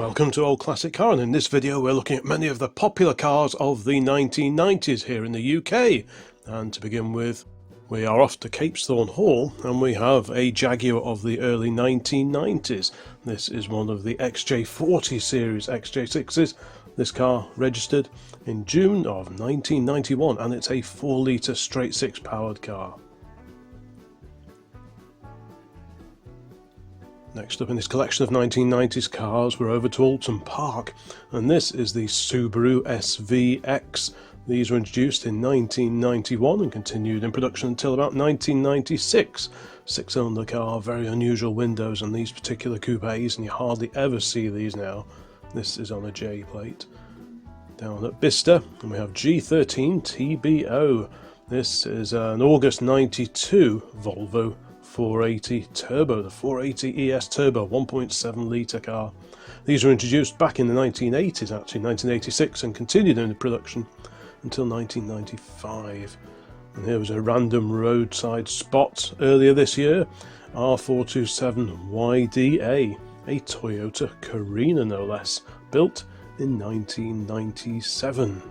Welcome to Old Classic Car, and in this video we're looking at many of the popular cars of the 1990s here in the UK. And to begin with, we are off to Capesthorne Hall and we have a Jaguar of the early 1990s. This is one of the XJ40 series XJ6s. This car registered in June of 1991 and it's a 4-litre straight 6 powered car. Next up in this collection of 1990s cars, we're over to Alton Park, and this is the Subaru SVX. These were introduced in 1991 and continued in production until about 1996. 6-cylinder car, very unusual windows on these particular coupes, and you hardly ever see these now. This is on a J plate. Down at Bicester, and we have G13 TBO. This is an August 92 Volvo 480 Turbo, the 480 ES Turbo 1.7 litre car. These were introduced back in the 1980s, actually 1986, and continued in production until 1995. And here was a random roadside spot earlier this year, R427YDA, a Toyota Carina no less, built in 1997.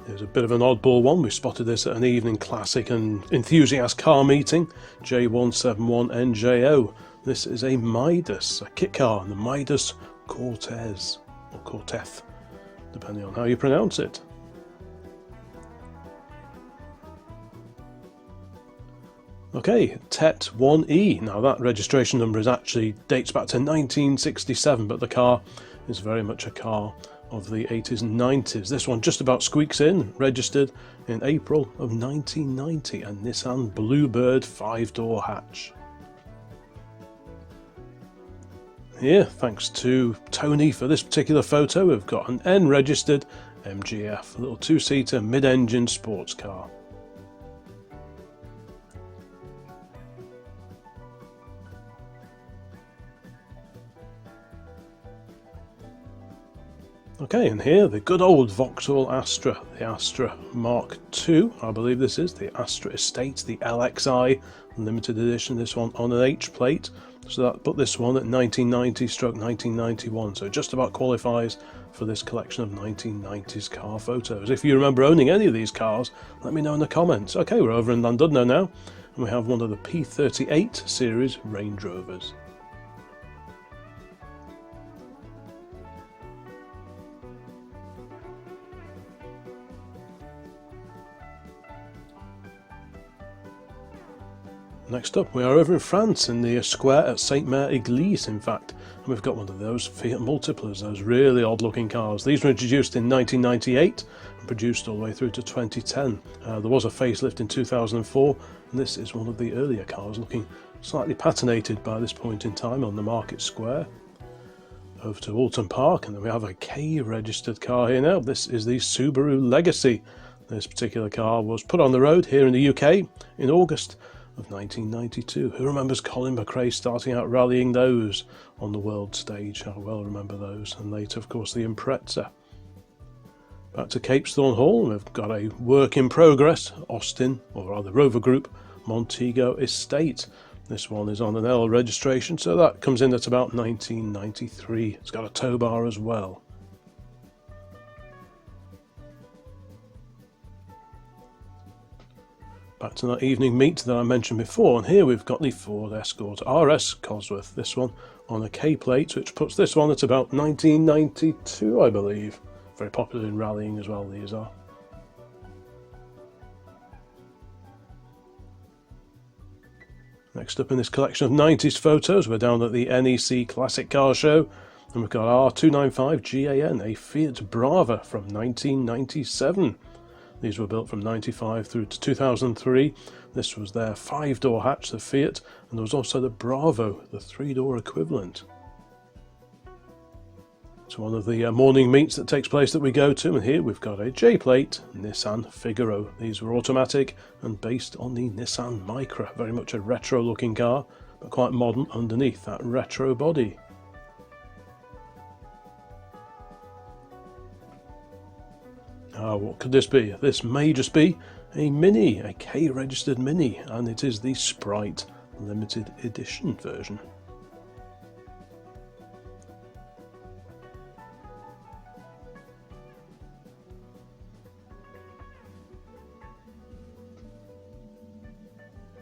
There's a bit of an oddball one. We spotted this at an evening classic and enthusiast car meeting, J171NJO. This is a Midas, a kit car, the Midas Cortez, or Cortez, depending on how you pronounce it. Okay, TET 1E. Now that registration number actually dates back to 1967, but the car is very much a car of the 80s and 90s. This one just about squeaks in, registered in April of 1990, a Nissan Bluebird 5-door hatch. Here, thanks to Tony for this particular photo, we've got an N registered MGF, a little 2-seater mid-engine sports car. Okay, and here the good old Vauxhall Astra, the Astra Mk2, I believe this is, the Astra Estate, the LXI limited edition, this one on an H plate, so that put this one at 1990/1991, so just about qualifies for this collection of 1990s car photos. If you remember owning any of these cars, let me know in the comments. Okay, we're over in Llandudno now, and we have one of the P38 series Range Rovers. Next up, we are over in France, in the square at Saint-Mère-Église, in fact, and we've got one of those Fiat Multiplers, those really odd-looking cars. These were introduced in 1998 and produced all the way through to 2010. There was a facelift in 2004, and this is one of the earlier cars, looking slightly patinated by this point in time on the Market Square. Over to Alton Park, and then we have a K-registered car here now. This is the Subaru Legacy. This particular car was put on the road here in the UK in August of 1992. Who remembers Colin McRae starting out rallying those on the world stage? I well remember those, and later of course the Impreza. Back to Capesthorne Hall, we've got a work in progress, Austin, or rather Rover Group, Montego Estate. This one is on an L registration, so that comes in at about 1993. It's got a tow bar as well. Back to that evening meet that I mentioned before, and here we've got the Ford Escort RS Cosworth, this one on a K plate, which puts this one at about 1992, I believe. Very popular in rallying as well, these are. Next up in this collection of 90s photos, we're down at the NEC Classic Car Show, and we've got R295GAN, a Fiat Brava from 1997. These were built from 95 through to 2003. This was their 5-door hatch, the Fiat, and there was also the Bravo, the 3-door equivalent. It's one of the morning meets that takes place that we go to, and here we've got a J-plate Nissan Figaro. These were automatic and based on the Nissan Micra, very much a retro looking car, but quite modern underneath that retro body. What could this be? This may just be a Mini, a K-registered Mini, and it is the Sprite limited edition version.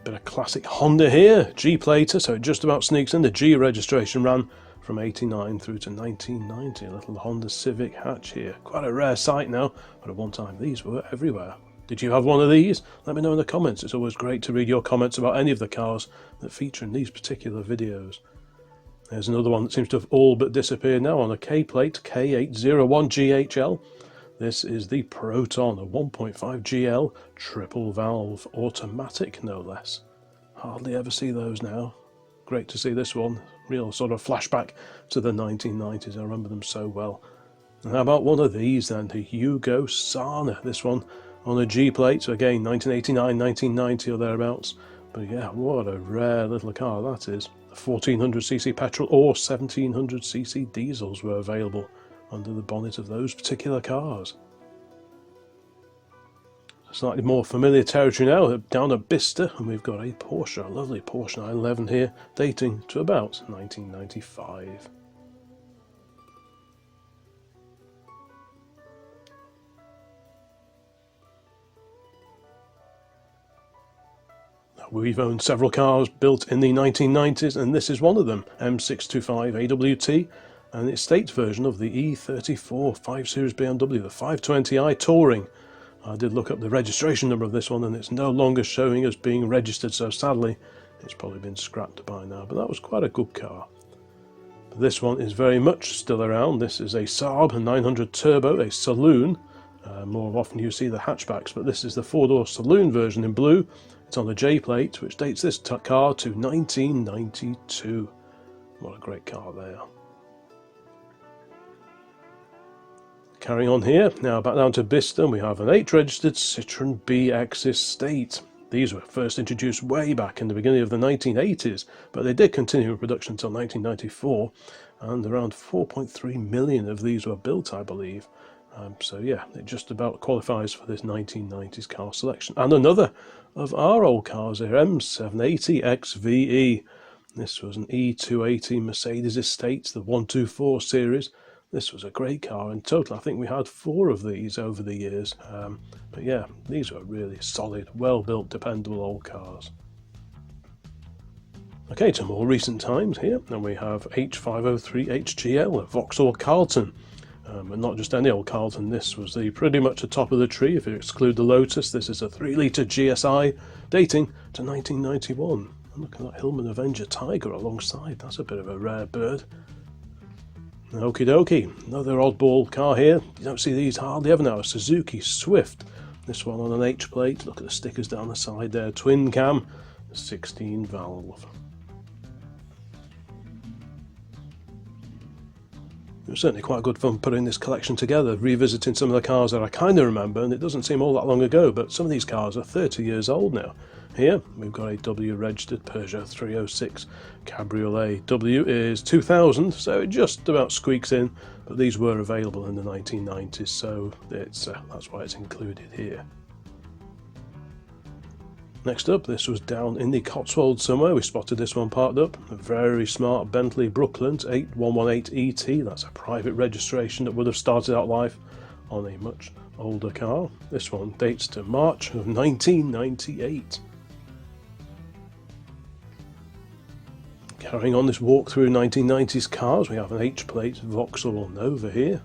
Bit of classic Honda here, G-plater, so it just about sneaks in. The G registration ran from 89 through to 1990. A little Honda Civic hatch here. Quite a rare sight now, but at one time these were everywhere. Did you have one of these? Let me know in the comments. It's always great to read your comments about any of the cars that feature in these particular videos. There's another one that seems to have all but disappeared now on a K-plate, K801GHL. This is the Proton, a 1.5 GL triple valve automatic, no less. Hardly ever see those now. Great to see this one. Real sort of flashback to the 1990s. I remember them so well. And how about one of these then, the Yugo Sana. This one on a G plate, so again 1989, 1990 or thereabouts. But yeah, what a rare little car that is. The 1400cc petrol or 1700cc diesels were available under the bonnet of those particular cars. Slightly more familiar territory now, down at Bicester, and we've got a Porsche, a lovely Porsche 911 here, dating to about 1995. We've owned several cars built in the 1990s, and this is one of them, M625 AWT, and its state version of the E34 5 Series BMW, the 520i Touring. I did look up the registration number of this one, and it's no longer showing as being registered, so sadly it's probably been scrapped by now, but that was quite a good car. This one is very much still around. This is a Saab 900 Turbo, a saloon. More often you see the hatchbacks, but this is the four-door saloon version in blue. It's on the J plate, which dates this car to 1992. What a great car there. Carrying on here, now back down to Bicester, we have an 8-registered Citroën BX Estate. These were first introduced way back in the beginning of the 1980s, but they did continue in production until 1994, and around 4.3 million of these were built, I believe. So yeah, it just about qualifies for this 1990s car selection. And another of our old cars here, M780 XVE. This was an E280 Mercedes Estate, the 124 series. This was a great car. In total, I think we had 4 of these over the years. But yeah, these were really solid, well-built, dependable old cars. Okay, to more recent times here, and we have H503 HGL, a Vauxhall Carlton. But not just any old Carlton, this was pretty much the top of the tree if you exclude the Lotus. This is a 3-litre GSI dating to 1991. And look at that Hillman Avenger Tiger alongside, that's a bit of a rare bird. Okie dokie, another oddball car here. You don't see these hardly ever now, a Suzuki Swift. This one on an H plate, look at the stickers down the side there, twin cam, 16 valve. It was certainly quite good fun putting this collection together, revisiting some of the cars that I kind of remember, and it doesn't seem all that long ago, but some of these cars are 30 years old now. Here we've got a W-registered Peugeot 306 Cabriolet. W is 2000, so it just about squeaks in, but these were available in the 1990s, so that's why it's included here. Next up, this was down in the Cotswolds somewhere. We spotted this one parked up. A very smart Bentley Brooklands 8118 ET. That's a private registration that would have started out life on a much older car. This one dates to March of 1998. Carrying on this walk through 1990s cars, we have an H-plate Vauxhall Nova here.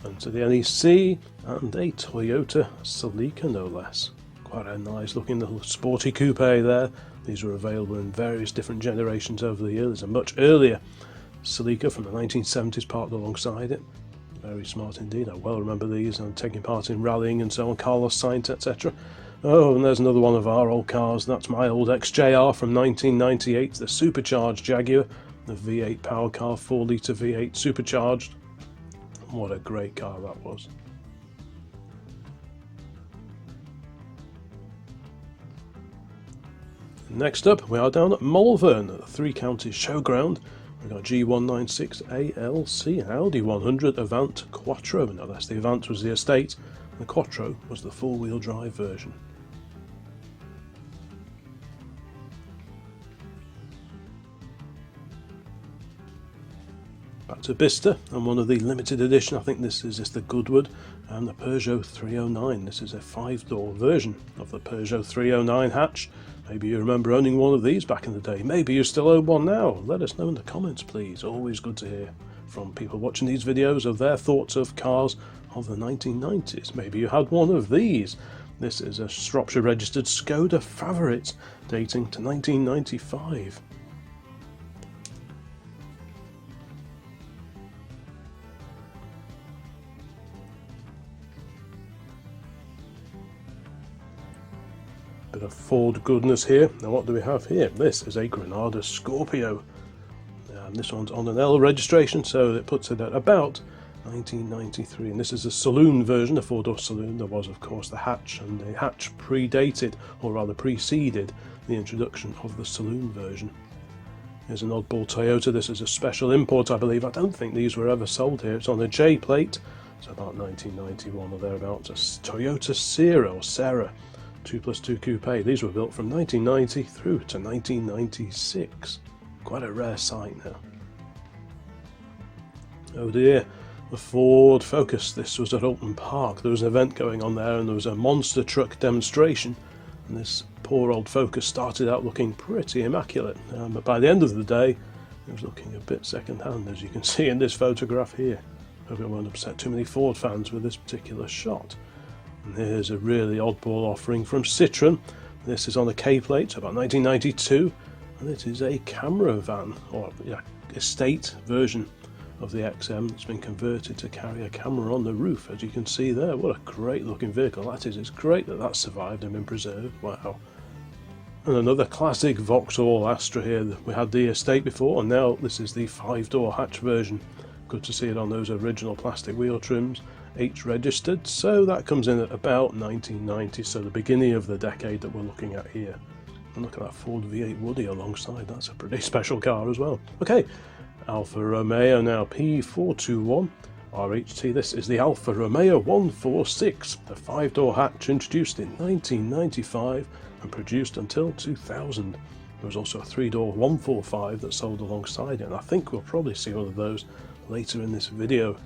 And to the NEC, and a Toyota Celica no less. Quite a nice looking little sporty coupe there. These were available in various different generations over the years. There's a much earlier Celica from the 1970s parked alongside it. Very smart indeed. I well remember these and taking part in rallying and so on, Carlos Sainz, etc. Oh, and there's another one of our old cars. That's my old XJR from 1998, the supercharged Jaguar, the V8 power car, 4-litre V8 supercharged. What a great car that was. Next up, we are down at Malvern at the Three Counties Showground. We've got G196 ALC, an Audi 100 Avant Quattro. Now that's the Avant was the estate, and the Quattro was the four-wheel drive version. Back to Bicester, and one of the limited edition, I think this is just the Goodwood, and the Peugeot 309. This is a 5-door version of the Peugeot 309 hatch. Maybe you remember owning one of these back in the day. Maybe you still own one now. Let us know in the comments, please. Always good to hear from people watching these videos of their thoughts of cars of the 1990s. Maybe you had one of these. This is a Shropshire registered Skoda Favorit dating to 1995. Bit of Ford goodness here. Now what do we have here? This is a Granada Scorpio. This one's on an L registration, so it puts it at about 1993. And this is a saloon version, a 4-door saloon. There was, of course, the hatch, and the hatch predated, or rather preceded, the introduction of the saloon version. Here's an oddball Toyota. This is a special import, I believe. I don't think these were ever sold here. It's on a J plate. It's about 1991 or thereabouts. A Toyota Serra 2+2 Coupe. These were built from 1990 through to 1996. Quite a rare sight now. Oh dear, the Ford Focus. This was at Alton Park. There was an event going on there, and there was a monster truck demonstration, and this poor old Focus started out looking pretty immaculate, but by the end of the day it was looking a bit second-hand, as you can see in this photograph here. Hope it won't upset too many Ford fans with this particular shot. And here's a really oddball offering from Citroën. This is on a K plate, so about 1992, and it is a camera van, or estate version of the XM that's been converted to carry a camera on the roof, as you can see there. What a great looking vehicle that is. It's great that that survived and been preserved. Wow. And another classic Vauxhall Astra here. We had the estate before, and now this is the 5-door hatch version. Good to see it on those original plastic wheel trims. H registered, so that comes in at about 1990, so the beginning of the decade that we're looking at here. And look at that Ford V8 Woody alongside. That's a pretty special car as well. Okay, Alfa Romeo now, P421 RHT. This is the Alfa Romeo 146, the 5-door hatch, introduced in 1995 and produced until 2000. There was also a 3-door 145 that sold alongside it, and I think we'll probably see one of those later in this video.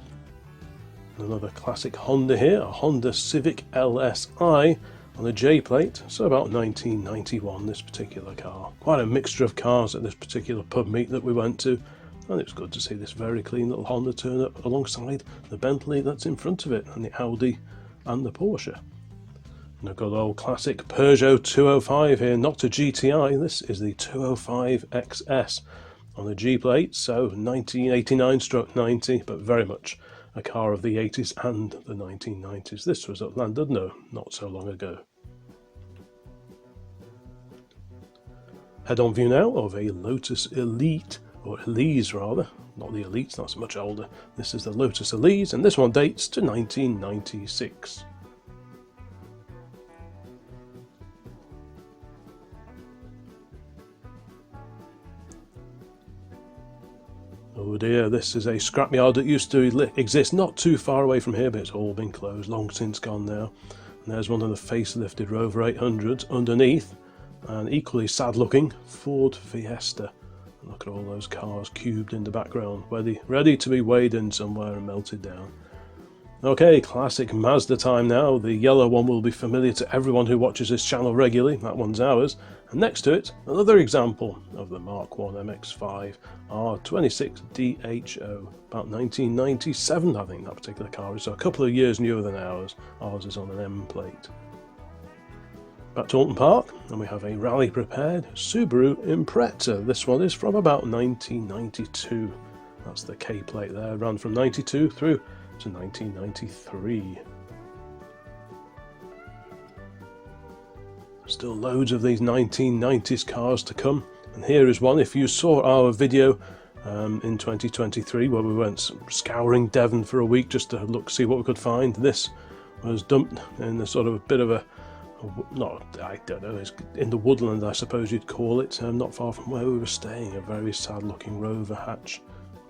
Another classic Honda here, a Honda Civic LSI on a J plate, so about 1991 this particular car. Quite a mixture of cars at this particular pub meet that we went to, and it's good to see this very clean little Honda turn up alongside the Bentley that's in front of it, and the Audi and the Porsche. And a good old classic Peugeot 205 here, not a GTI, this is the 205 XS on a G plate, so 1989/90, but very much a car of the 80s and the 1990s. This was at Llandudno not so long ago. Head-on view now of a Lotus Elite, or Elise rather, not the Elites, that's much older. This is the Lotus Elise, and this one dates to 1996. Oh dear, this is a scrapyard that used to exist not too far away from here, but it's all been closed, long since gone now. And there's one of the facelifted Rover 800s underneath, an equally sad looking Ford Fiesta. And look at all those cars cubed in the background, ready to be weighed in somewhere and melted down. Okay, classic Mazda time now. The yellow one will be familiar to everyone who watches this channel regularly. That one's ours. And next to it, another example of the Mark 1 MX-5 R26DHO. About 1997, I think that particular car is, so a couple of years newer than ours. Ours is on an M plate. Back to Alton Park, and we have a rally-prepared Subaru Impreza. This one is from about 1992. That's the K plate there, ran from 92 through to 1993. Still loads of these 1990s cars to come, and here is one. If you saw our video in 2023 where we went scouring Devon for a week just to see what we could find, this was dumped in a sort of a bit of a not, I don't know, it's in the woodland I suppose you'd call it, not far from where we were staying. A very sad looking Rover hatch.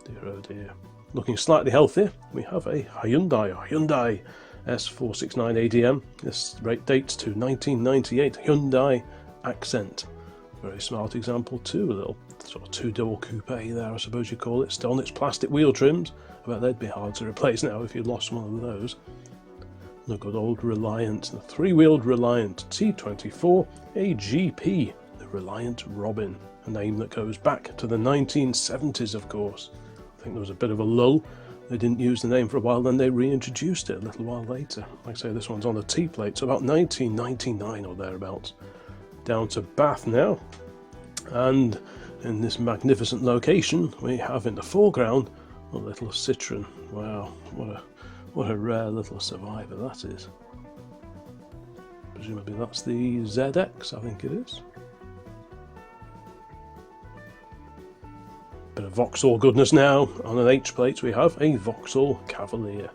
Dear oh dear. Looking slightly healthier, we have a Hyundai S469 ADM. This rate dates to 1998. Hyundai Accent. Very smart example too, a little sort of two-door coupe there I suppose you call it. Still on its plastic wheel trims. I bet they'd be hard to replace now if you lost one of those. The good old Reliant, the three-wheeled Reliant T24 AGP, the Reliant Robin, a name that goes back to the 1970s of course. I think there was a bit of a lull. They didn't use the name for a while, then they reintroduced it a little while later. Like I say, this one's on the T-plate, so about 1999 or thereabouts. Down to Bath now, and in this magnificent location we have in the foreground a little Citroen. Wow, what a rare little survivor that is. Presumably that's the ZX, I think it is. Bit of Vauxhall goodness now. On an H plate we have a Vauxhall Cavalier.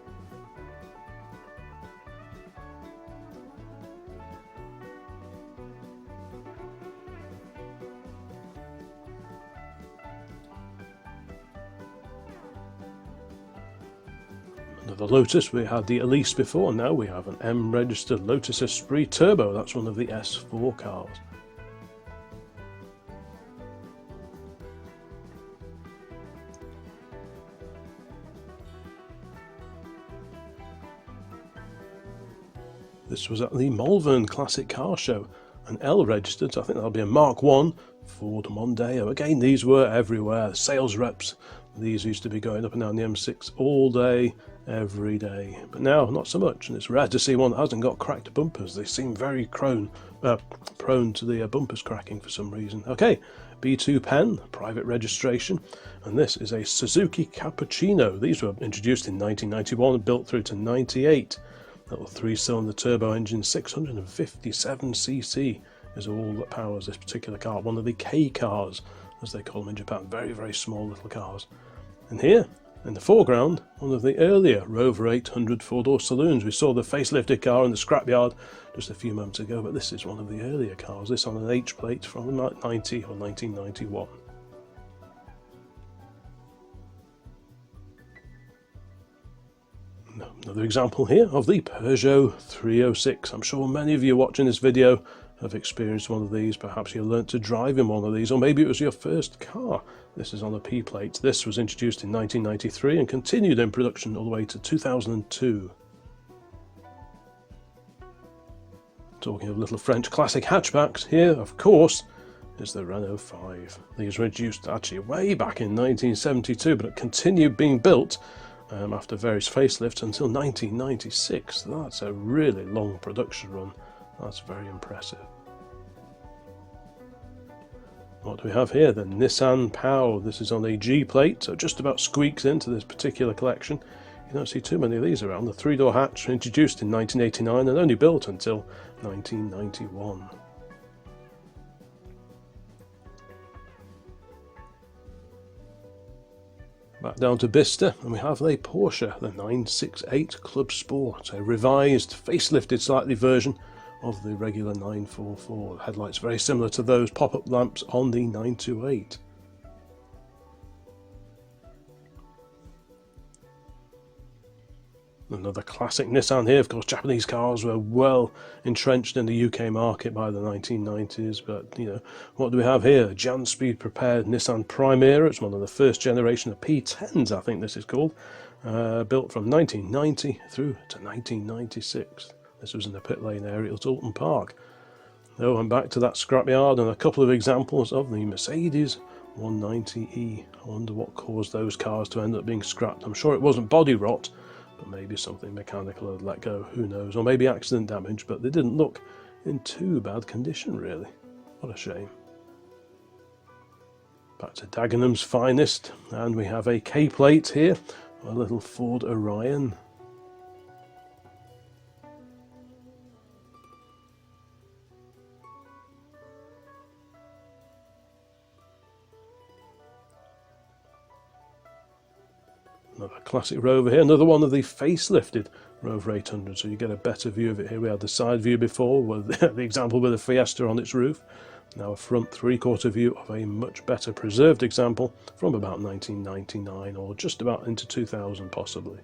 Another Lotus, we had the Elise before, now we have an M registered Lotus Esprit Turbo. That's one of the S4 cars. This was at the Malvern Classic Car Show, an L registered, so I think that'll be a Mark 1 Ford Mondeo. Again, these were everywhere. Sales reps, these used to be going up and down the M6 all day, every day. But now, not so much, and it's rare to see one that hasn't got cracked bumpers. They seem very prone to the bumpers cracking for some reason. Okay, B2 Pen, private registration, and this is a Suzuki Cappuccino. These were introduced in 1991 and built through to 98. Little three-cylinder turbo engine, 657cc is all that powers this particular car. One of the K cars, as they call them in Japan. Very, very small little cars. And here, in the foreground, one of the earlier Rover 800 four-door saloons. We saw the facelifted car in the scrapyard just a few moments ago, but this is one of the earlier cars. This on an H plate from 90 or 1991. Another example here of the Peugeot 306. I'm sure many of you watching this video have experienced one of these. Perhaps you learnt to drive in one of these, or maybe it was your first car. This is on a P plate. This was introduced in 1993 and continued in production all the way to 2002. Talking of little French classic hatchbacks, here, of course, is the Renault 5. These were introduced actually way back in 1972, but it continued being built after various facelifts until 1996. That's a really long production run. That's very impressive. What do we have here? The Nissan Pow. This is on a G plate, so just about squeaks into this particular collection. You don't see too many of these around. The three-door hatch, introduced in 1989 and only built until 1991. Back down to Bicester, and we have a Porsche, the 968 Club Sport, a revised, facelifted slightly version of the regular 944. Headlights very similar to those pop-up lamps on the 928. Another classic Nissan here. Of course, Japanese cars were well entrenched in the UK market by the 1990s, but you know, what do we have here? Janspeed prepared Nissan Primera. It's one of the first generation of P10s, I think this is called, built from 1990 through to 1996. This was in the pit lane area at Alton Park. Oh, and back to that scrapyard and a couple of examples of the Mercedes 190E. I wonder what caused those cars to end up being scrapped. I'm sure it wasn't body rot, but maybe something mechanical had let go, who knows, or maybe accident damage, but they didn't look in too bad condition really. What a shame. Back to Dagenham's finest, and we have a K-plate here, a little Ford Orion. Another classic Rover here, another one of the facelifted Rover 800, so you get a better view of it here. We had the side view before with the example with a Fiesta on its roof. Now a front three-quarter view of a much better preserved example from about 1999 or just about into 2000 possibly.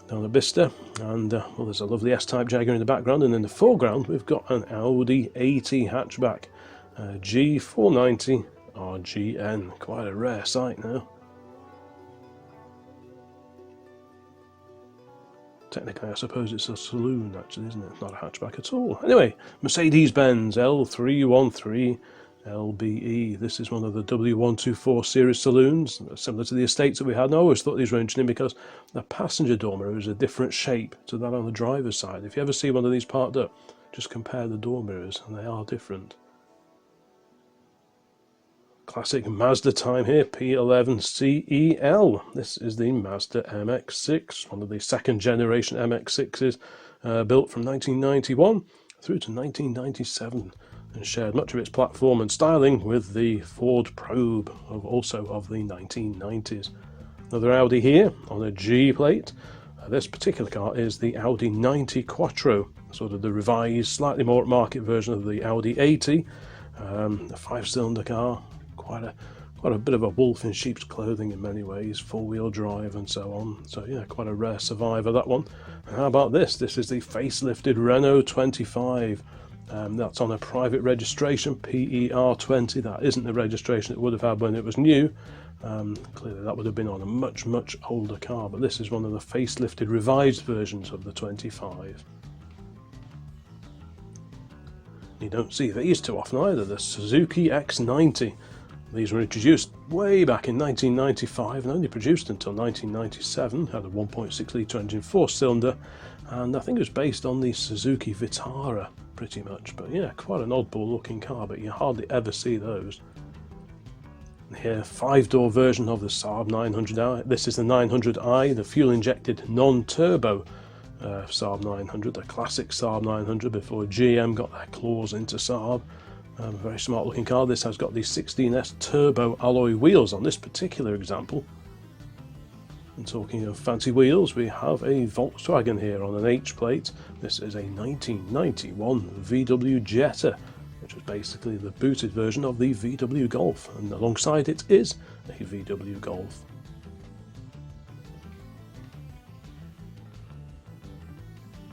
Down the Bista, and well, there's a lovely S-Type Jaguar in the background, and in the foreground we've got an Audi AT hatchback, G490 RGN, quite a rare sight now. Technically I suppose it's a saloon actually, isn't it? It's not a hatchback at all. Anyway, Mercedes-Benz L313 LBE. This is one of the W124 series saloons, similar to the estates that we had. And I always thought these were interesting because the passenger door mirror is a different shape to that on the driver's side. If you ever see one of these parked up, just compare the door mirrors and they are different. Classic Mazda time here, P11CEL. This is the Mazda MX-6, one of the second generation MX-6s, built from 1991 through to 1997. And shared much of its platform and styling with the Ford Probe, also of the 1990s. Another Audi here on a G plate. This particular car is the Audi 90 Quattro, sort of the revised, slightly more market version of the Audi 80. A 5-cylinder car, quite a bit of a wolf in sheep's clothing in many ways, 4-wheel drive and so on. So yeah, quite a rare survivor, that one. And how about this? This is the facelifted Renault 25. That's on a private registration, PER20. That isn't the registration it would have had when it was new. Clearly that would have been on a much older car, but this is one of the facelifted revised versions of the 25. You don't see these too often either, the Suzuki X90. These were introduced way back in 1995 and only produced until 1997. Had a 1.6 litre engine, 4-cylinder, and I think it was based on the Suzuki Vitara pretty much. But yeah, quite an oddball looking car, but you hardly ever see those. And here, 5-door version of the Saab 900i. This is the 900i, the fuel-injected non-turbo Saab 900, the classic Saab 900 before GM got their claws into Saab. Very smart looking car. This has got the 16S turbo alloy wheels on this particular example. And talking of fancy wheels, we have a Volkswagen here on an H plate. This is a 1991 VW Jetta, which was basically the booted version of the VW Golf, and alongside it is a VW Golf.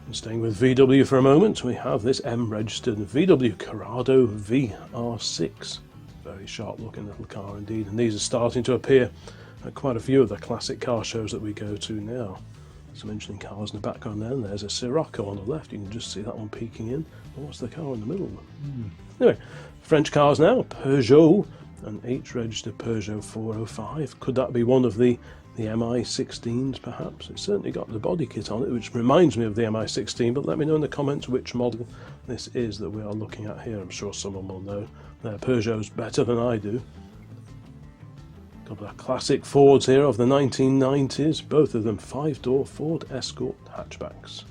And staying with VW for a moment, we have this M-registered VW Corrado VR6. Very sharp looking little car indeed, and these are starting to appear at quite a few of the classic car shows that we go to now. Some interesting cars in the background there, and there's a Scirocco on the left. You can just see that one peeking in. What's the car in the middle? Anyway, French cars now. Peugeot, an H-registered Peugeot 405. Could that be one of the MI16s perhaps? It's certainly got the body kit on it, which reminds me of the MI16, but let me know in the comments which model this is that we are looking at here. I'm sure someone will know their Peugeots better than I do. A couple of classic Fords here of the 1990s, both of them 5-door Ford Escort hatchbacks.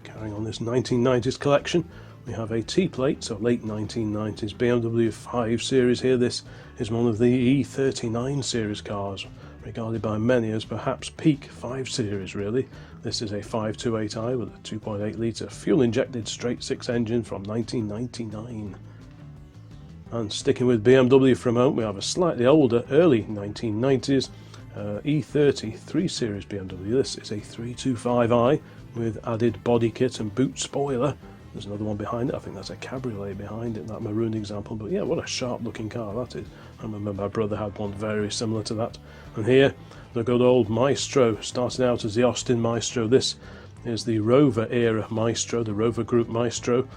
Carrying on this 1990s collection, we have a T-plate, so late 1990s BMW 5 Series here. This is one of the E39 series cars, regarded by many as perhaps peak 5 Series really. This is a 528i with a 2.8 litre fuel-injected straight-six engine from 1999. And sticking with BMW for a moment, we have a slightly older, early 1990s E30 3 Series BMW. This is a 325i with added body kit and boot spoiler. There's another one behind it. I think that's a cabriolet behind it, that maroon example. But yeah, what a sharp looking car that is. I remember my brother had one very similar to that. And here, the good old Maestro, started out as the Austin Maestro. This is the Rover era Maestro, the Rover Group Maestro.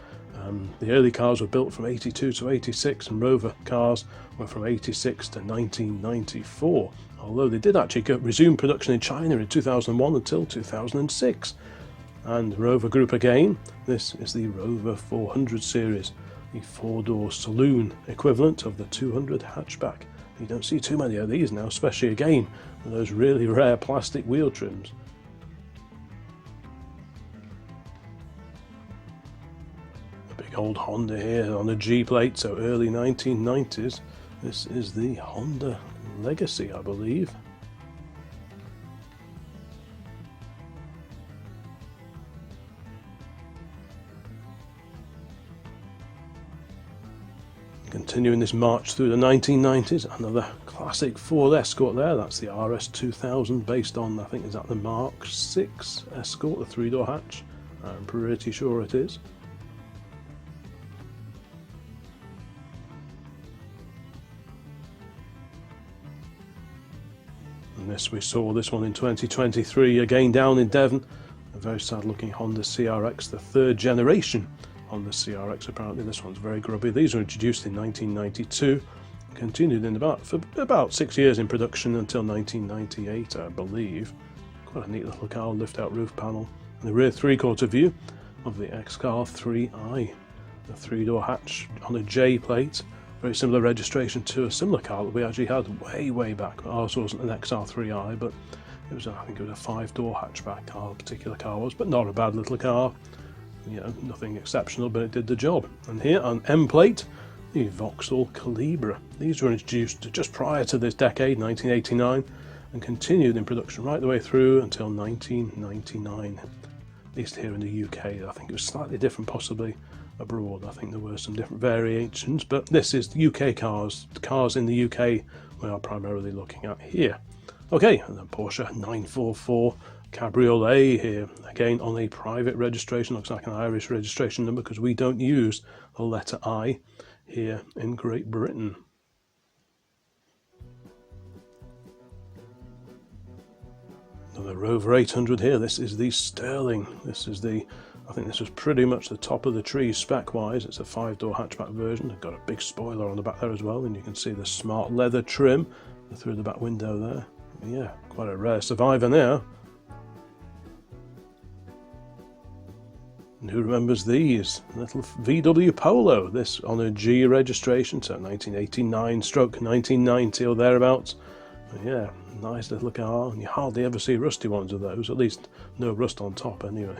The early cars were built from 82 to 86, and Rover cars were from 86 to 1994. Although they did actually resume production in China in 2001 until 2006. And Rover Group again, this is the Rover 400 series, the 4-door saloon equivalent of the 200 hatchback. You don't see too many of these now, especially again with those really rare plastic wheel trims. The old Honda here on a G plate, so early 1990s. This is the Honda Legacy, I believe. Continuing this march through the 1990s, another classic Ford Escort there. That's the RS2000, based on, I think, is that the Mark 6 Escort, the 3-door hatch? I'm pretty sure it is. And this, we saw this one in 2023, again down in Devon. A very sad looking Honda CRX, the 3rd generation Honda CRX. Apparently this one's very grubby. These were introduced in 1992, continued in for about 6 years in production until 1998, I believe. Quite a neat little car, lift out roof panel. And the rear 3/4 view of the X-Car 3i, the 3-door hatch on a J plate. Very similar registration to a similar car that we actually had way back. Ours wasn't an XR3i, but it was, I think it was a 5-door hatchback car, a particular car was, but not a bad little car. You know, nothing exceptional, but it did the job. And here on M plate, the Vauxhall Calibra. These were introduced just prior to this decade, 1989, and continued in production right the way through until 1999. At least here in the UK. I think it was slightly different possibly abroad. I think there were some different variations, but this is UK cars in the UK we are primarily looking at here. Okay, and then Porsche 944 Cabriolet here, again on a private registration. Looks like an Irish registration number because we don't use the letter I here in Great Britain. Another Rover 800 here. This is the Sterling. This is the, I think this was pretty much the top of the tree spec wise. It's a 5-door hatchback version. It's got a big spoiler on the back there as well, and you can see the smart leather trim through the back window there. Yeah, quite a rare survivor now. And who remembers these? Little VW Polo, this on a G registration, so 1989/1990 or thereabouts. But yeah, nice little car, and you hardly ever see rusty ones of those, at least no rust on top anyway.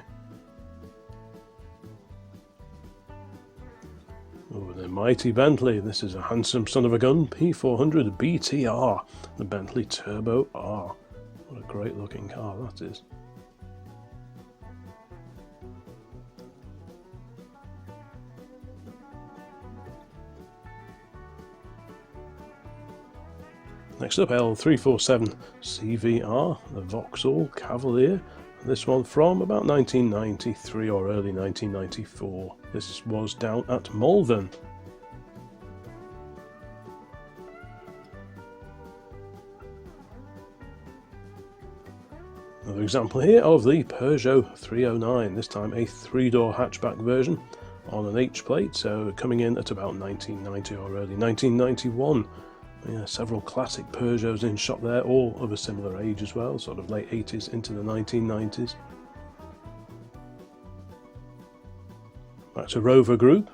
Oh, the mighty Bentley. This is a handsome son of a gun, P400 BTR, the Bentley Turbo R. What a great looking car that is. Next up, L347 CVR, the Vauxhall Cavalier. This one from about 1993 or early 1994. This was down at Malvern. Another example here of the Peugeot 309, this time a 3-door hatchback version on an H plate, so coming in at about 1990 or early 1991. Yeah, several classic Peugeots in shop there, all of a similar age as well, sort of late 80s into the 1990s. Back to Rover Group,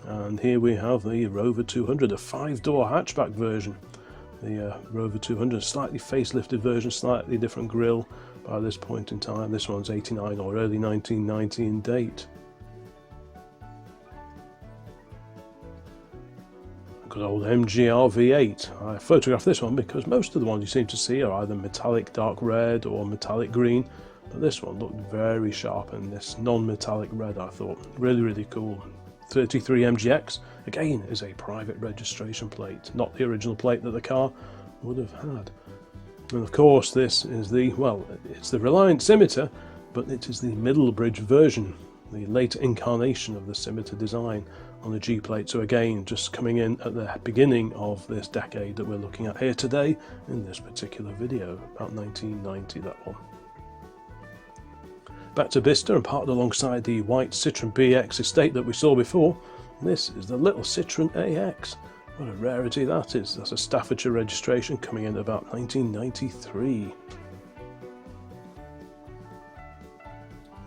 and here we have the Rover 200, a 5-door hatchback version. The Rover 200, slightly facelifted version, slightly different grille by this point in time. This one's 89 or early 1990 in date. Good old MGR V8. I photographed this one because most of the ones you seem to see are either metallic dark red or metallic green, but this one looked very sharp, and this non-metallic red I thought really cool. 33 MGX, again, is a private registration plate, not the original plate that the car would have had. And of course this is the, well, it's the Reliant Scimitar, but it is the Middlebridge version, the later incarnation of the Scimitar design on the G plate. So again, just coming in at the beginning of this decade that we're looking at here today in this particular video, about 1990, that one. Back to Bicester and parked alongside the white Citroën BX estate that we saw before. This is the little Citroën AX. What a rarity that is. That's a Staffordshire registration coming in about 1993.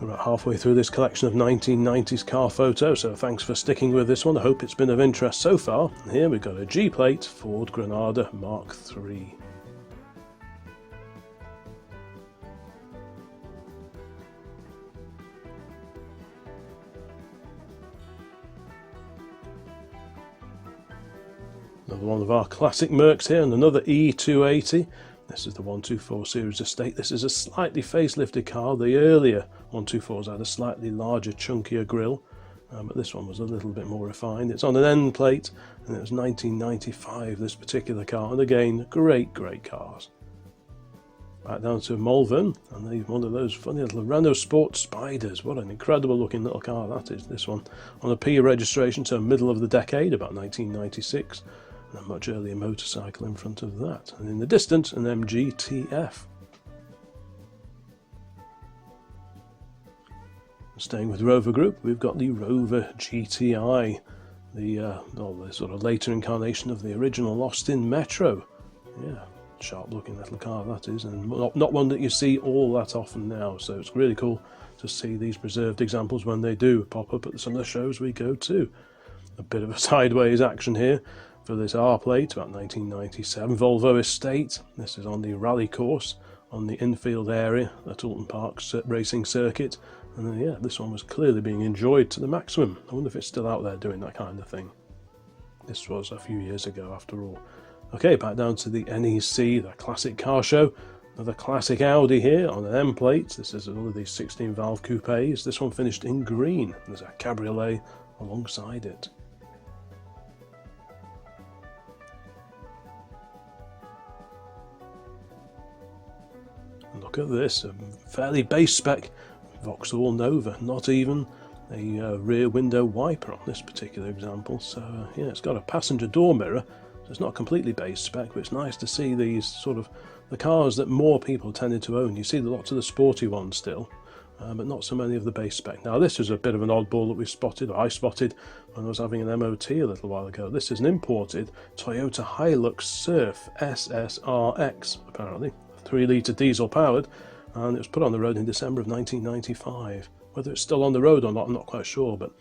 We're about halfway through this collection of 1990s car photos, so thanks for sticking with this one. I hope it's been of interest so far. And here we've got a G plate Ford Granada Mark III. Another one of our classic Mercs here, and another E280. This is the 124 series estate. This is a slightly facelifted car. The earlier 124s had a slightly larger, chunkier grille, but this one was a little bit more refined. It's on an end plate, and it was 1995, this particular car, and again, great cars. Back down to Malvern, and one of those funny little Renault Sport Spiders. What an incredible looking little car that is. This one on a P registration, so middle of the decade, about 1996, and a much earlier motorcycle in front of that. And in the distance, an MG Staying with Rover Group, we've got the Rover GTI, the sort of later incarnation of the original Austin Metro. Yeah, sharp looking little car that is, and not one that you see all that often now, so it's really cool to see these preserved examples when they do pop up at some of the shows we go to. A bit of a sideways action here for this R plate, about 1997 Volvo Estate. This is on the rally course on the infield area at Alton Park racing circuit, and yeah, this one was clearly being enjoyed to the maximum. I wonder if it's still out there doing that kind of thing. This was a few years ago after all. Okay, back down to the NEC, the classic car show. Another classic Audi here on an M plate. This is one of these 16 valve coupes. This one finished in green. There's a cabriolet alongside it. Look at this, a fairly base spec Vauxhall Nova, not even a rear window wiper on this particular example. So yeah, it's got a passenger door mirror. So it's not completely base spec, but it's nice to see these sort of the cars that more people tended to own. You see lots of the sporty ones still, but not so many of the base spec. Now this is a bit of an oddball that we spotted, or I spotted, when I was having an MOT a little while ago. This is an imported Toyota Hilux Surf SSRX, apparently, 3-litre diesel powered, and it was put on the road in December of 1995. Whether it's still on the road or not, I'm not quite sure, but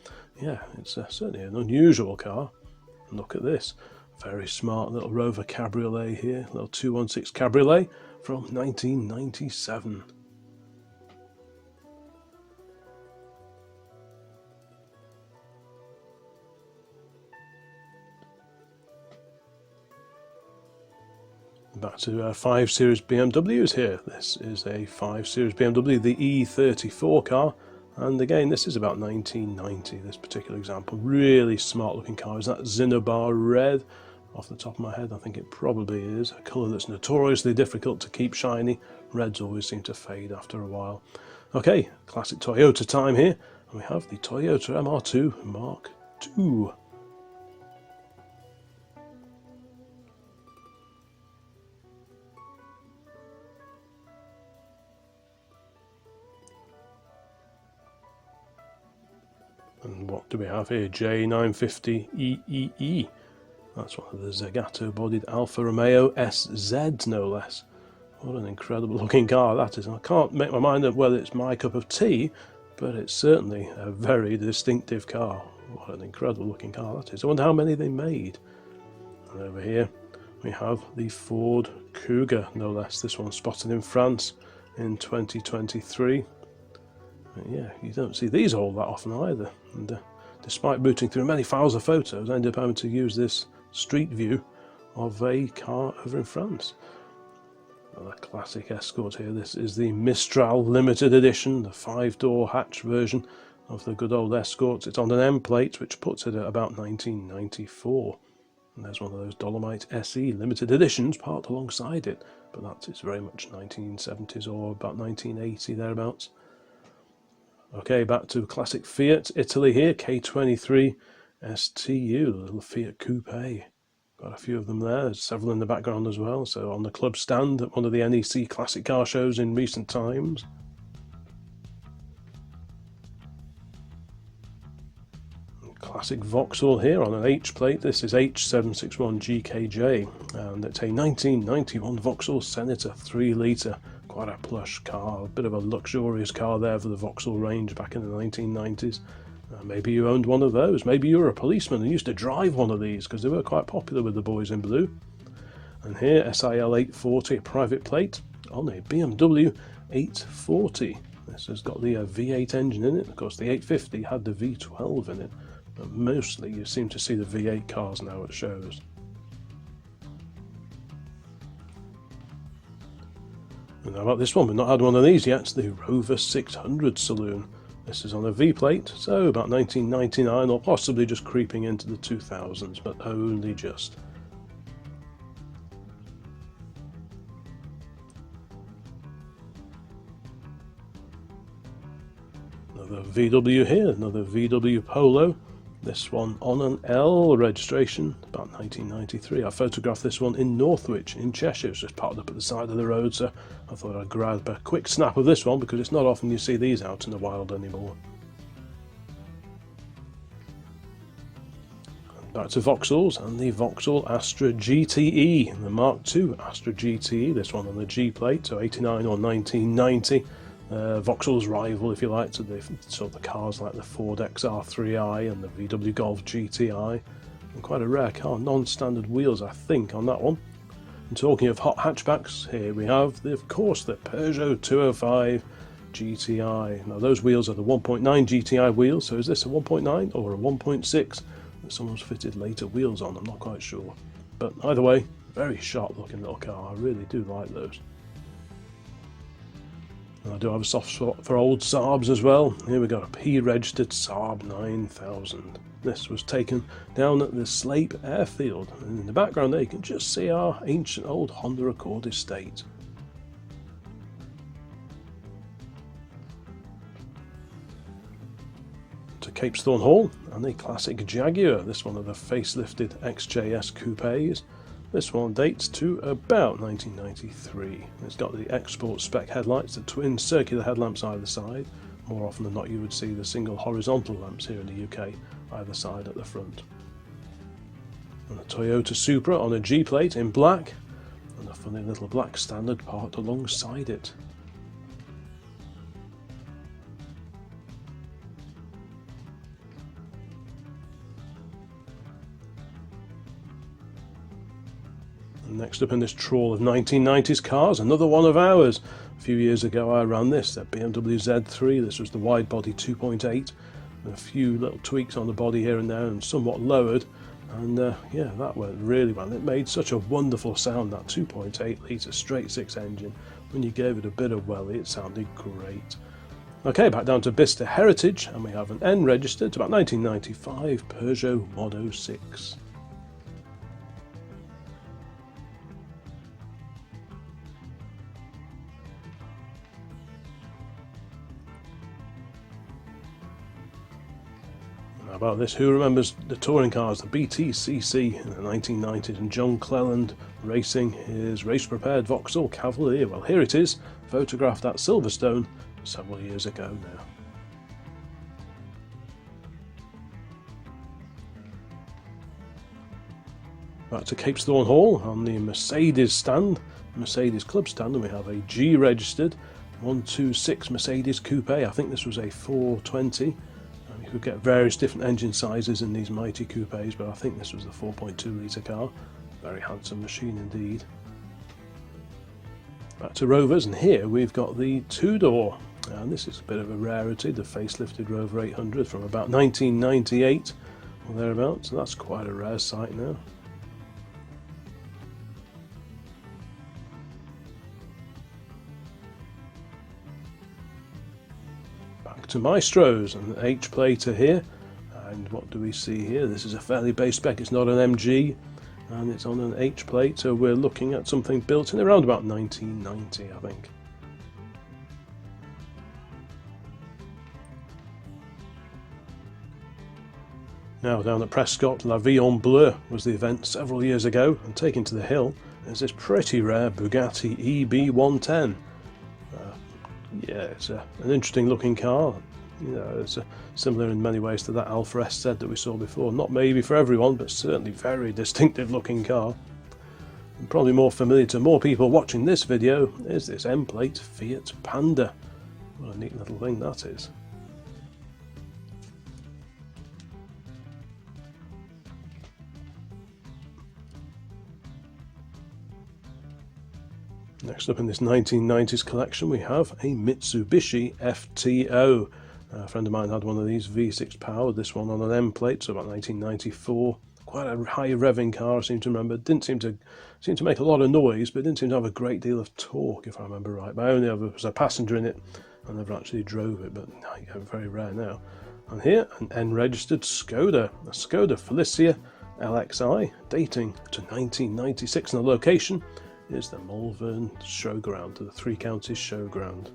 yeah, it's certainly an unusual car. And look at this. Very smart little Rover cabriolet here, little 216 cabriolet from 1997. Back to 5 Series BMWs here. This is a 5 Series BMW, the E34 car. And again, this is about 1990, this particular example. Really smart looking car. Is that Zinnobar red? Off the top of my head, I think it probably is. A colour that's notoriously difficult to keep shiny. Reds always seem to fade after a while. Okay, classic Toyota time here. And we have the Toyota MR2 Mark II. And what do we have here? J950EEE. That's one of the Zagato-bodied Alfa Romeo SZ, no less. What an incredible looking car that is. I can't make my mind up whether it's my cup of tea, but it's certainly a very distinctive car. What an incredible looking car that is. I wonder how many they made. And over here we have the Ford Kuga, no less. This one spotted in France in 2023. Yeah, you don't see these all that often either. And despite booting through many files of photos, I ended up having to use this street view of a car over in France. Another classic Escort here. This is the Mistral limited edition, the 5-door hatch version of the good old Escorts. It's on an M plate, which puts it at about 1994. And there's one of those Dolomite SE limited editions parked alongside it, but that is very much 1970s or about 1980 thereabouts. Okay, back to classic Fiat Italy here, K23 STU, the little Fiat Coupe. Got a few of them there, there's several in the background as well, so on the club stand at one of the NEC classic car shows in recent times. Classic Vauxhall here on an H plate. This is H761GKJ, and it's a 1991 Vauxhall Senator 3-litre. Quite a plush car, a bit of a luxurious car there for the Vauxhall range back in the 1990s. Maybe you owned one of those, maybe you were a policeman and used to drive one of these because they were quite popular with the boys in blue. And here, SIL 840, a private plate on a BMW 840. This has got the V8 engine in it. Of course, the 850 had the V12 in it, but mostly you seem to see the V8 cars now at shows. And how about this one? We've not had one of these yet, the Rover 600 saloon. This is on a V-plate, so about 1999 or possibly just creeping into the 2000s, but only just. Another VW here, another VW Polo. This one on an L registration, about 1993. I photographed this one in Northwich in Cheshire. It's just parked up at the side of the road, so I thought I'd grab a quick snap of this one because it's not often you see these out in the wild anymore. Back to Vauxhalls and the Vauxhall Astra GTE, the Mark II Astra GTE, this one on the G plate, so 89 or 1990. Vauxhall's rival, if you like, to the sort of the cars like the Ford XR3i and the VW Golf GTI. And quite a rare car, non-standard wheels I think on that one. And talking of hot hatchbacks, here we have, of course, the Peugeot 205 GTI. Now those wheels are the 1.9 GTI wheels, so is this a 1.9 or a 1.6 that someone's fitted later wheels on? I'm not quite sure. But either way, very sharp looking little car, I really do like those. I do have a soft spot for old Saabs as well. Here we got a P-registered Saab 9000. This was taken down at the Slape airfield, and in the background there you can just see our ancient old Honda Accord estate. To Capesthorne Hall and the classic Jaguar, this one of the facelifted XJ6 coupes. This one dates to about 1993. It's got the export spec headlights, the twin circular headlamps either side. More often than not you would see the single horizontal lamps here in the UK, either side at the front. And a Toyota Supra on a G plate in black, and a funny little black standard parked alongside it. Next up in this trawl of 1990s cars, another one of ours. A few years ago I ran this, that BMW Z3. This was the wide body 2.8, with a few little tweaks on the body here and there and somewhat lowered. And yeah, that went really well. It made such a wonderful sound, that 2.8 litre straight six engine. When you gave it a bit of welly, it sounded great. Okay, back down to Bicester Heritage, and we have an N registered to about 1995 Peugeot 106. How about this? Who remembers the touring cars, the BTCC in the 1990s, and John Cleland racing his race-prepared Vauxhall Cavalier? Well, here it is, photographed at Silverstone several years ago now. Back to Capesthorne Hall on the Mercedes stand, Mercedes club stand, and we have a G registered 126 Mercedes Coupe. I think this was a 420. You could get various different engine sizes in these mighty coupes, but I think this was the 4.2 litre car. Very handsome machine indeed. Back to Rovers, and here we've got the two-door, and this is a bit of a rarity, the facelifted Rover 800 from about 1998 or thereabouts, so that's quite a rare sight now. To Maestros, and the H plater here, and what do we see here? This is a fairly base spec, it's not an MG, and it's on an H plate, so we're looking at something built in around about 1990, I think. Now down at Prescott, La Vie en Bleu was the event several years ago, and taken to the hill is this pretty rare Bugatti EB110. Yeah, it's an interesting looking car. You know, it's similar in many ways to that Alfa SZ that we saw before. Not maybe for everyone, but certainly very distinctive looking car. And probably more familiar to more people watching this video is this M-plate Fiat Panda. What a neat little thing that is. Next up in this 1990s collection we have a Mitsubishi FTO. A friend of mine had one of these V6 powered, this one on an M plate, so about 1994. quite a high revving car, I seem to remember. It didn't seem to make a lot of noise, but it didn't seem to have a great deal of torque, if I remember right. But I only ever was a passenger in it. I never actually drove it, but yeah, very rare now. And here, an N-registered Skoda, a Skoda Felicia LXI, dating to 1996, and the location is the Malvern Showground, the Three Counties Showground.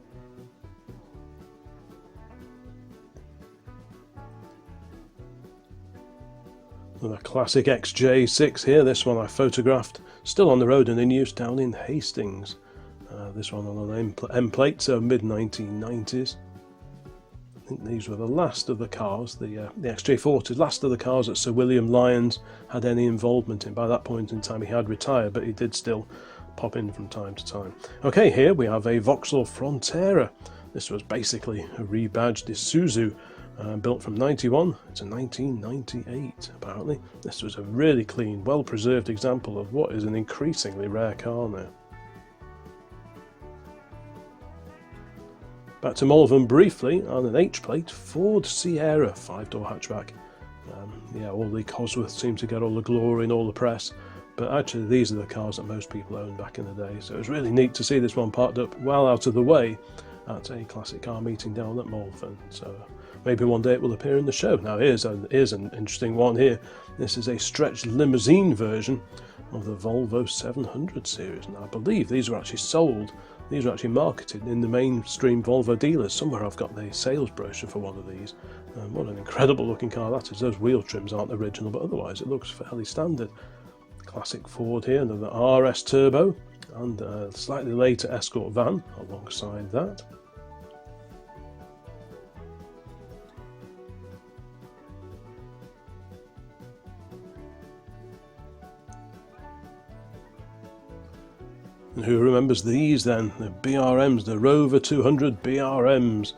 Another classic XJ6 here. This one I photographed, still on the road and in use down in Hastings. This one on an M plate, so mid-1990s. I think these were the last of the cars, the XJ40s, last of the cars that Sir William Lyons had any involvement in. By that point in time he had retired, but he did still pop in from time to time. Okay, here we have a Vauxhall Frontera. This was basically a rebadged Isuzu, built from 91 to 1998 apparently. This was a really clean, well preserved example of what is an increasingly rare car now. Back to Malvern briefly, on an H-plate, Ford Sierra 5-door hatchback. Yeah, all the Cosworths seem to get all the glory and all the press, but actually these are the cars that most people owned back in the day, so it was really neat to see this one parked up well out of the way at a classic car meeting down at Malvern. So maybe one day it will appear in the show. Now here's an interesting one here. This is a stretched limousine version of the Volvo 700 series, and I believe these were actually sold. These are actually marketed in the mainstream Volvo dealers. Somewhere I've got the sales brochure for one of these. What an incredible looking car that is. Those wheel trims aren't original, but otherwise it looks fairly standard. Classic Ford here, another RS Turbo, and a slightly later Escort van alongside that. And who remembers these then? The BRMs, the Rover 200 BRMs.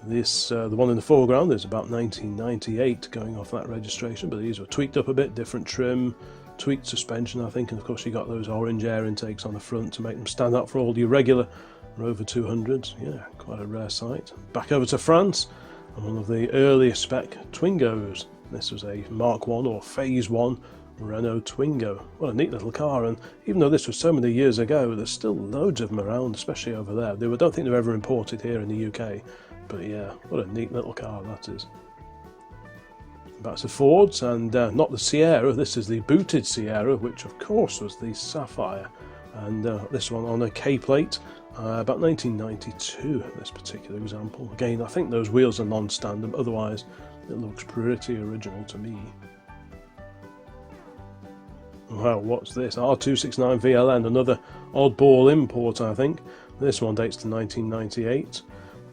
This, the one in the foreground is about 1998 going off that registration, but these were tweaked up a bit, different trim, tweaked suspension I think, and of course you got those orange air intakes on the front to make them stand out for all your regular Rover 200s. Yeah, quite a rare sight. Back over to France, and one of the earlier spec Twingos. This was a Mark 1 or Phase 1 Renault Twingo. What a neat little car, and even though this was so many years ago, there's still loads of them around, especially over there. I don't think they're ever imported here in the UK, but yeah, what a neat little car that is. Back to Fords, and not the Sierra, this is the booted Sierra, which of course was the Sapphire, and this one on a K-plate, about 1992, this particular example. Again, I think those wheels are non-standard, otherwise it looks pretty original to me. Well, what's this? R269 VLN, another oddball import I think. This one dates to 1998.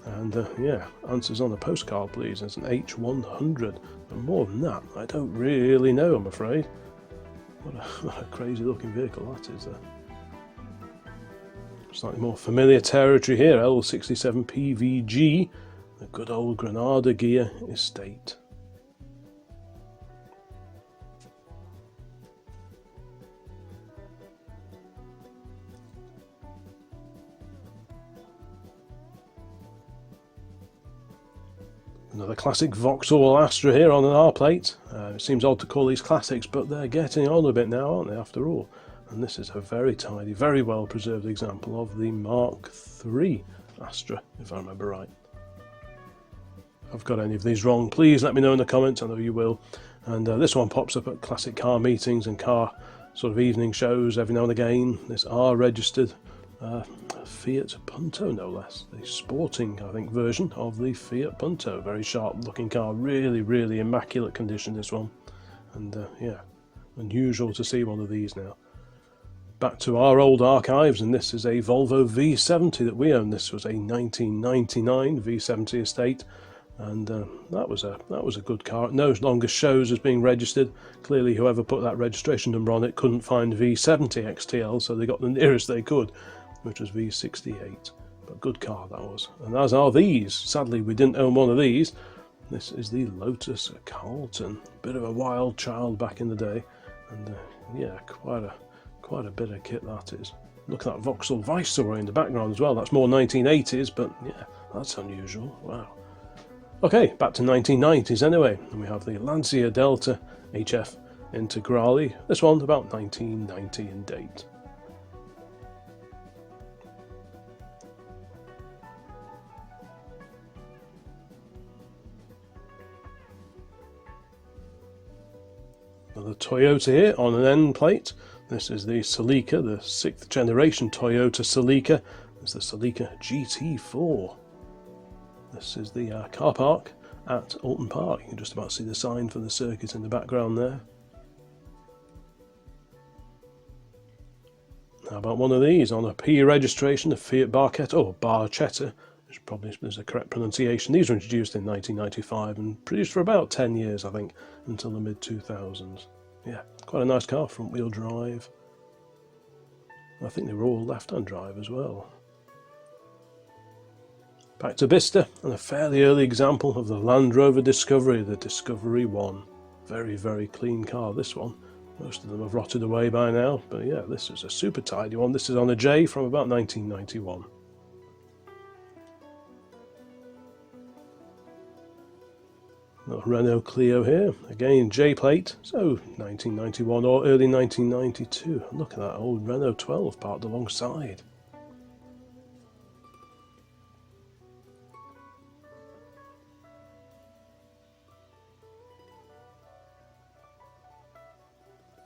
And yeah, answers on the postcard please. It's an H100. And more than that, I don't really know, I'm afraid. What a crazy looking vehicle that is. Slightly more familiar territory here, L67 PVG, the good old Granada gear estate. Another classic Vauxhall Astra here on an R plate. It seems odd to call these classics, but they're getting on a bit now, aren't they, after all? And this is a very tidy, very well preserved example of the Mark III Astra, if I remember right. If I've got any of these wrong, please let me know in the comments, I know you will. And this one pops up at classic car meetings and car sort of evening shows every now and again. This R registered Fiat Punto, no less. The sporting, I think, version of the Fiat Punto. Very sharp looking car, really immaculate condition, this one. And yeah, unusual to see one of these now. Back to our old archives, and this is a Volvo V70 that we own. This was a 1999 V70 estate, and that was a good car. It no longer shows as being registered. Clearly whoever put that registration number on it couldn't find V70 XTL, so they got the nearest they could, which was V68. But good car that was. And as are these. Sadly we didn't own one of these. This is the Lotus Carlton. Bit of a wild child back in the day, and yeah, quite a bit of kit that is. Look at that Vauxhall Viceroy in the background as well. That's more 1980s, but yeah, that's unusual. Wow. Okay, back to 1990s anyway, and we have the Lancia Delta HF Integrale. This one about 1990 in date. Another Toyota here on an end plate. This is the Celica, the 6th generation Toyota Celica. It's the Celica GT4. This is the car park at Alton Park. You can just about see the sign for the circuit in the background there. How about one of these on a P registration, a Fiat Barchetta, or Barchetta, which probably is the correct pronunciation. These were introduced in 1995 and produced for about 10 years, I think, until the mid-2000s. Yeah, quite a nice car, front wheel drive. I think they were all left-hand drive as well. Back to Bicester, and a fairly early example of the Land Rover Discovery, the Discovery 1. Very, very clean car, this one. Most of them have rotted away by now, but yeah, this is a super tidy one. This is on a J from about 1991. Little Renault Clio here, again J plate, so 1991 or early 1992. Look at that old Renault 12 parked alongside.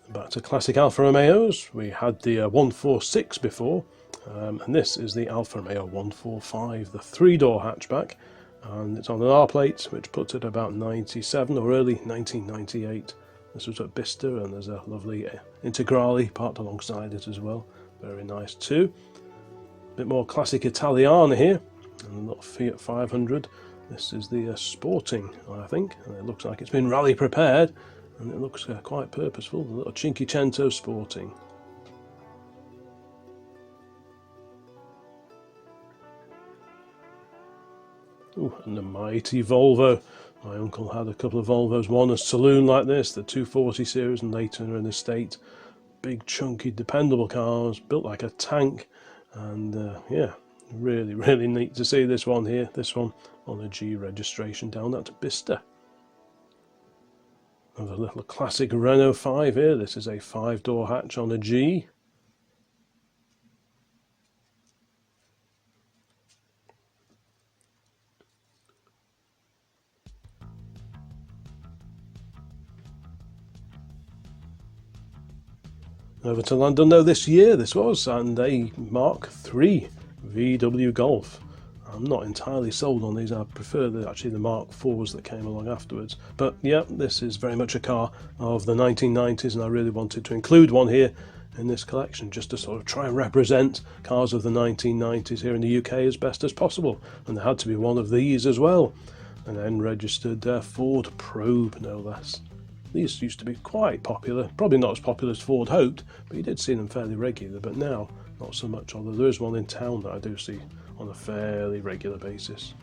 Back to classic Alfa Romeos. We had the 146 before, and this is the Alfa Romeo 145, the 3-door hatchback. And it's on an R plate, which puts it about 97 or early 1998. This was at Bicester, and there's a lovely Integrale parked alongside it as well. Very nice too. A bit more classic Italiana here, and a little Fiat 500. This is the Sporting, I think, and it looks like it's been rally prepared, and it looks quite purposeful. The little Cinquecento Sporting. Ooh, and the mighty Volvo. My uncle had a couple of Volvos, one a saloon like this, the 240 series, and later an estate. Big, chunky, dependable cars, built like a tank, and yeah, really, really neat to see this one here. This one on a G registration down at Bicester. Another little classic Renault 5 here. This is a 5-door hatch on a G. Over to London though this year, this was, and a Mark III VW Golf. I'm not entirely sold on these. I prefer actually the Mark IVs that came along afterwards. But yeah, this is very much a car of the 1990s, and I really wanted to include one here in this collection, just to sort of try and represent cars of the 1990s here in the UK as best as possible. And there had to be one of these as well. An N-registered Ford Probe, no less. These used to be quite popular, probably not as popular as Ford hoped, but you did see them fairly regular, but now not so much, although there is one in town that I do see on a fairly regular basis.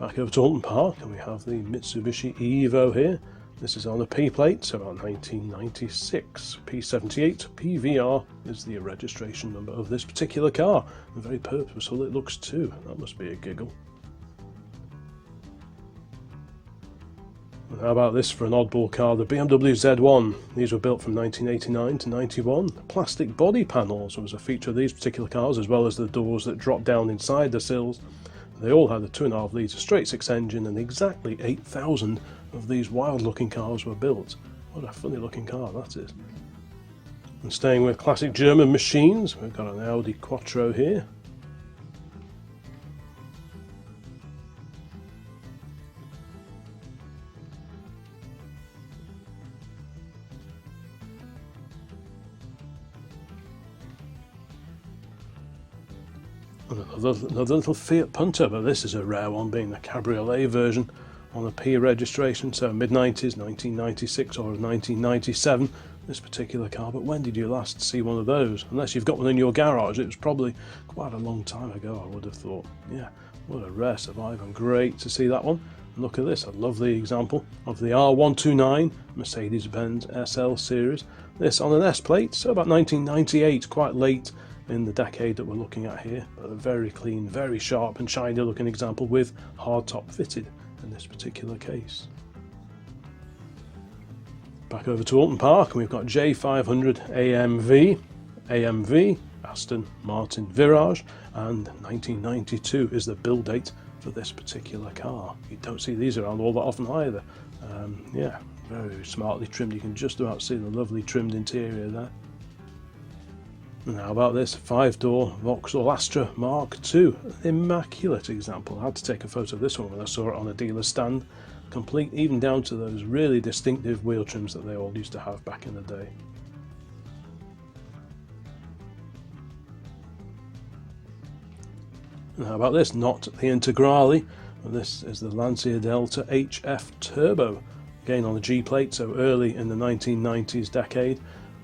Back over to Alton Park, and we have the Mitsubishi Evo here. This is on a P plate, so about 1996. P78 PVR is the registration number of this particular car, and very purposeful it looks too. That must be a giggle. How about this for an oddball car, the BMW Z1. These were built from 1989 to 91. Plastic body panels was a feature of these particular cars, as well as the doors that drop down inside the sills. They all had a 2.5 litre straight-six engine, and exactly 8,000 of these wild-looking cars were built. What a funny-looking car that is. And staying with classic German machines, we've got an Audi Quattro here. Another little Fiat Punto, but this is a rare one, being the cabriolet version on a P registration, so mid-90s, 1996 or 1997, this particular car. But when did you last see one of those? Unless you've got one in your garage, it was probably quite a long time ago, I would have thought. Yeah, what a rare survivor, and great to see that one. And look at this, a lovely example of the R129 Mercedes-Benz SL series. This on an S plate, so about 1998, quite late in the decade that we're looking at here, but a very clean, very sharp and shiny looking example with hardtop fitted in this particular case. Back over to Alton Park, and we've got J500 AMV, Aston Martin Virage, and 1992 is the build date for this particular car. You don't see these around all that often either. Yeah, very smartly trimmed. You can just about see the lovely trimmed interior there. And how about this 5-door Vauxhall Astra Mk2? An immaculate example. I had to take a photo of this one when I saw it on a dealer stand. Complete, even down to those really distinctive wheel trims that they all used to have back in the day. And how about this? Not the Integrale, but this is the Lancia Delta HF Turbo. Again on the G plate, so early in the 1990s decade.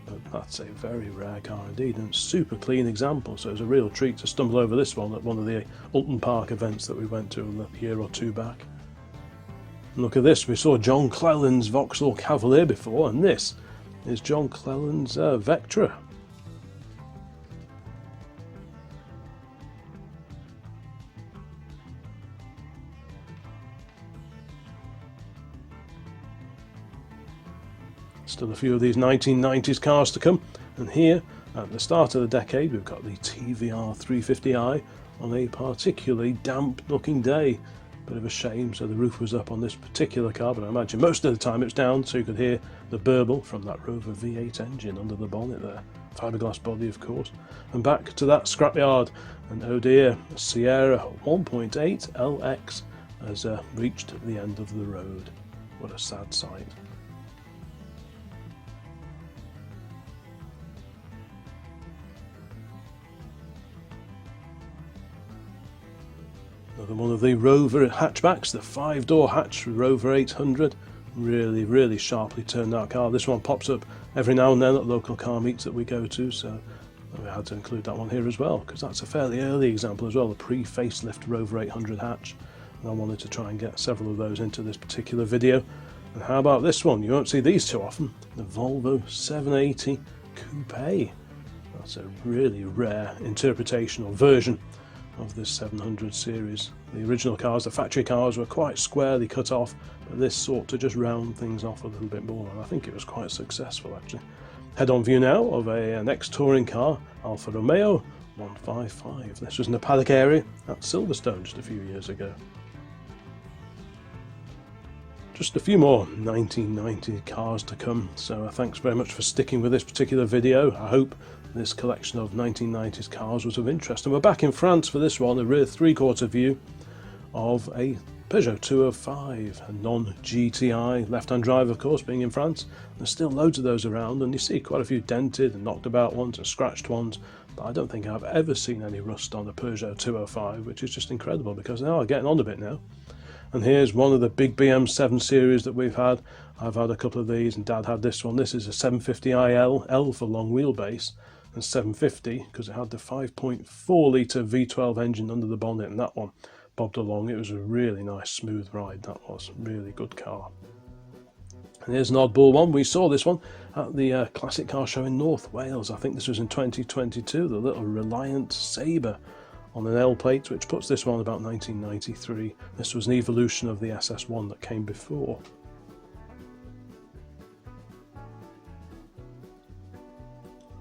But that's a very rare car indeed, and super clean example. So it was a real treat to stumble over this one at one of the Alton Park events that we went to a year or two back. And look at this, we saw John Cleland's Vauxhall Cavalier before, and this is John Cleland's Vectra. Still a few of these 1990s cars to come, and here at the start of the decade we've got the TVR 350i on a particularly damp looking day. Bit of a shame, so the roof was up on this particular car, but I imagine most of the time it's down, so you could hear the burble from that Rover V8 engine under the bonnet there. Fiberglass body, of course. And back to that scrapyard, and oh dear, Sierra 1.8 LX has reached the end of the road. What a sad sight. Another one of the Rover hatchbacks, the 5-door hatch Rover 800. Really sharply turned out car. This one pops up every now and then at local car meets that we go to, so we had to include that one here as well, because that's a fairly early example as well, the pre-facelift Rover 800 hatch. And I wanted to try and get several of those into this particular video. And how about this one? You won't see these too often. The Volvo 780 Coupe. That's a really rare interpretation or version of this 700 series. The original cars, the factory cars, were quite squarely cut off, but this sought to just round things off a little bit more, and I think it was quite successful actually. Head-on view now of an ex-touring car, Alfa Romeo 155. This was in the paddock area at Silverstone just a few years ago. Just a few more 1990 cars to come, so thanks very much for sticking with this particular video. I hope this collection of 1990s cars was of interest. And we're back in France for this one, a rear 3/4 view of a Peugeot 205, a non-GTI, left-hand drive of course, being in France. There's still loads of those around, and you see quite a few dented and knocked about ones and scratched ones, but I don't think I've ever seen any rust on a Peugeot 205, which is just incredible because they are getting on a bit now. And here's one of the big BM 7 series that we've had. I've had a couple of these, and Dad had this one. This is a 750iL, L for long wheelbase, and 750 because it had the 5.4 litre V12 engine under the bonnet, and that one bobbed along. It was a really nice smooth ride. That was a really good car. And here's an oddball one. We saw this one at the Classic Car Show in North Wales. I think this was in 2022, the little Reliant Sabre on an L plate, which puts this one about 1993. This was an evolution of the SS1 that came before.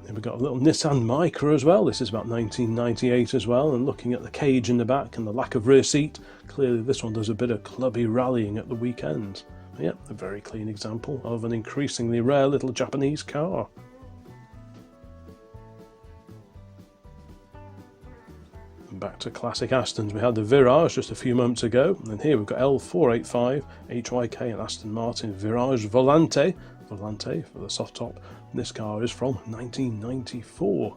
Then we've got a little Nissan Micra as well. This is about 1998 as well, and looking at the cage in the back and the lack of rear seat, clearly this one does a bit of clubby rallying at the weekend. Yeah, a very clean example of an increasingly rare little Japanese car. And back to classic Astons, we had the Virage just a few moments ago, and here we've got L485 HYK and Aston Martin Virage Volante for the soft top. This car is from 1994.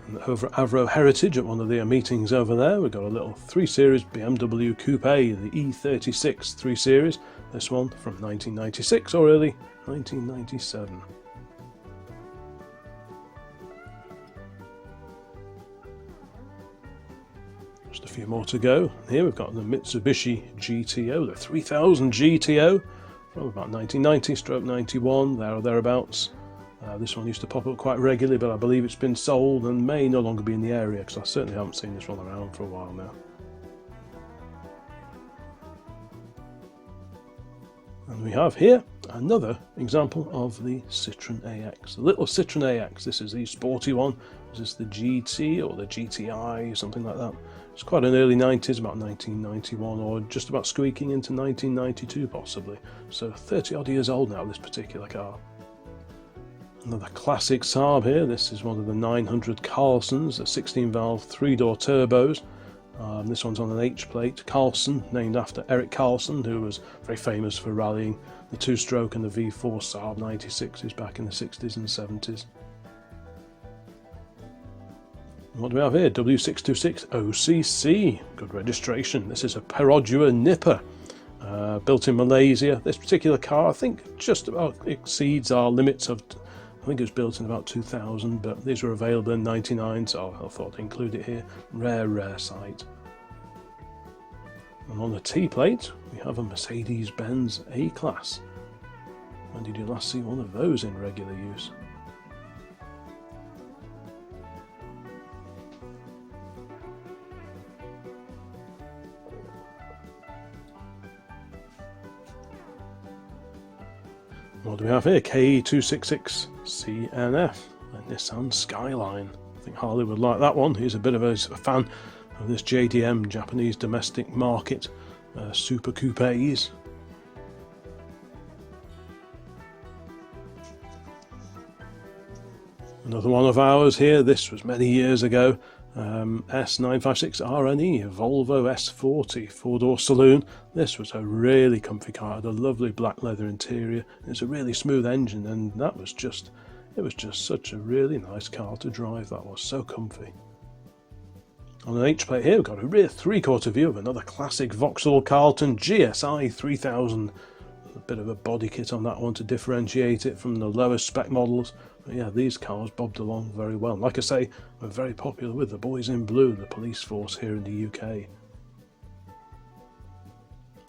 And over at Avro Heritage at one of their meetings over there, we've got a little 3 Series BMW Coupe, the E36 3 Series. This one from 1996 or early 1997. Just a few more to go. Here we've got the Mitsubishi GTO, the 3000 GTO from about 1990/91, there or thereabouts. This one used to pop up quite regularly, but I believe it's been sold and may no longer be in the area because I certainly haven't seen this one around for a while now. And we have here another example of the Citroën AX, the little Citroën AX. This is the sporty one. Is this the GT or the GTI, something like that? It's quite an early 90s, about 1991, or just about squeaking into 1992 possibly. So 30 odd years old now, this particular car. Another classic Saab here. This is one of the 900 Carlsons, the 16 valve 3-door turbos. This one's on an H plate, Carlson, named after Eric Carlson, who was very famous for rallying the 2-stroke and the V4 Saab 96s back in the 60s and 70s. What do we have here? W626 OCC, good registration. This is a Perodua Nipper, built in Malaysia. This particular car, I think, just about exceeds our limits of, I think it was built in about 2000, but these were available in 99, so I thought I'd include it here. Rare sight. And on the T-plate, we have a Mercedes-Benz A-Class. When did you last see one of those in regular use? What do we have here? K266CNF, a Nissan Skyline. I think Harley would like that one. He's a bit of a fan of this JDM, Japanese domestic market, super coupes. Another one of ours here. This was many years ago. S956 RNE, Volvo S40 4-door saloon. This was a really comfy car. It had a lovely black leather interior. It's a really smooth engine, and it was just such a really nice car to drive. That was so comfy. On an H plate here, we've got a rear 3/4 view of another classic Vauxhall Carlton GSI 3000. A bit of a body kit on that one to differentiate it from the lower spec models. But yeah, these cars bobbed along very well. Like I say, we're very popular with the boys in blue, the police force here in the UK.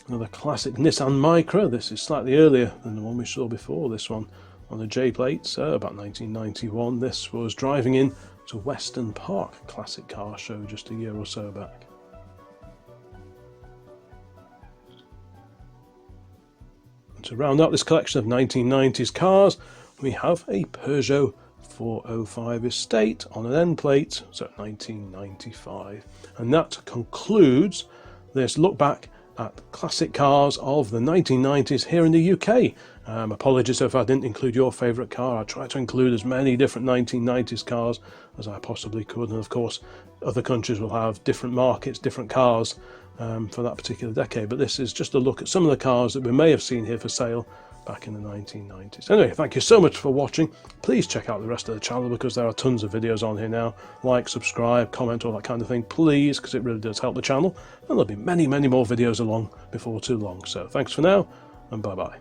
Another classic Nissan Micra. This is slightly earlier than the one we saw before. This one on the J plate, about 1991. This was driving in to Western Park Classic Car Show just a year or so back. To round out this collection of 1990s cars, we have a Peugeot 405 Estate on an N plate, so 1995. And that concludes this look back at classic cars of the 1990s here in the UK. Apologies if I didn't include your favourite car. I tried to include as many different 1990s cars as I possibly could, and of course other countries will have different markets, different cars for that particular decade, but this is just a look at some of the cars that we may have seen here for sale back in the 1990s. Anyway, thank you so much for watching. Please check out the rest of the channel because there are tons of videos on here now. Like, subscribe, comment, all that kind of thing, please, because it really does help the channel, and there'll be many more videos along before too long. So thanks for now, and bye bye.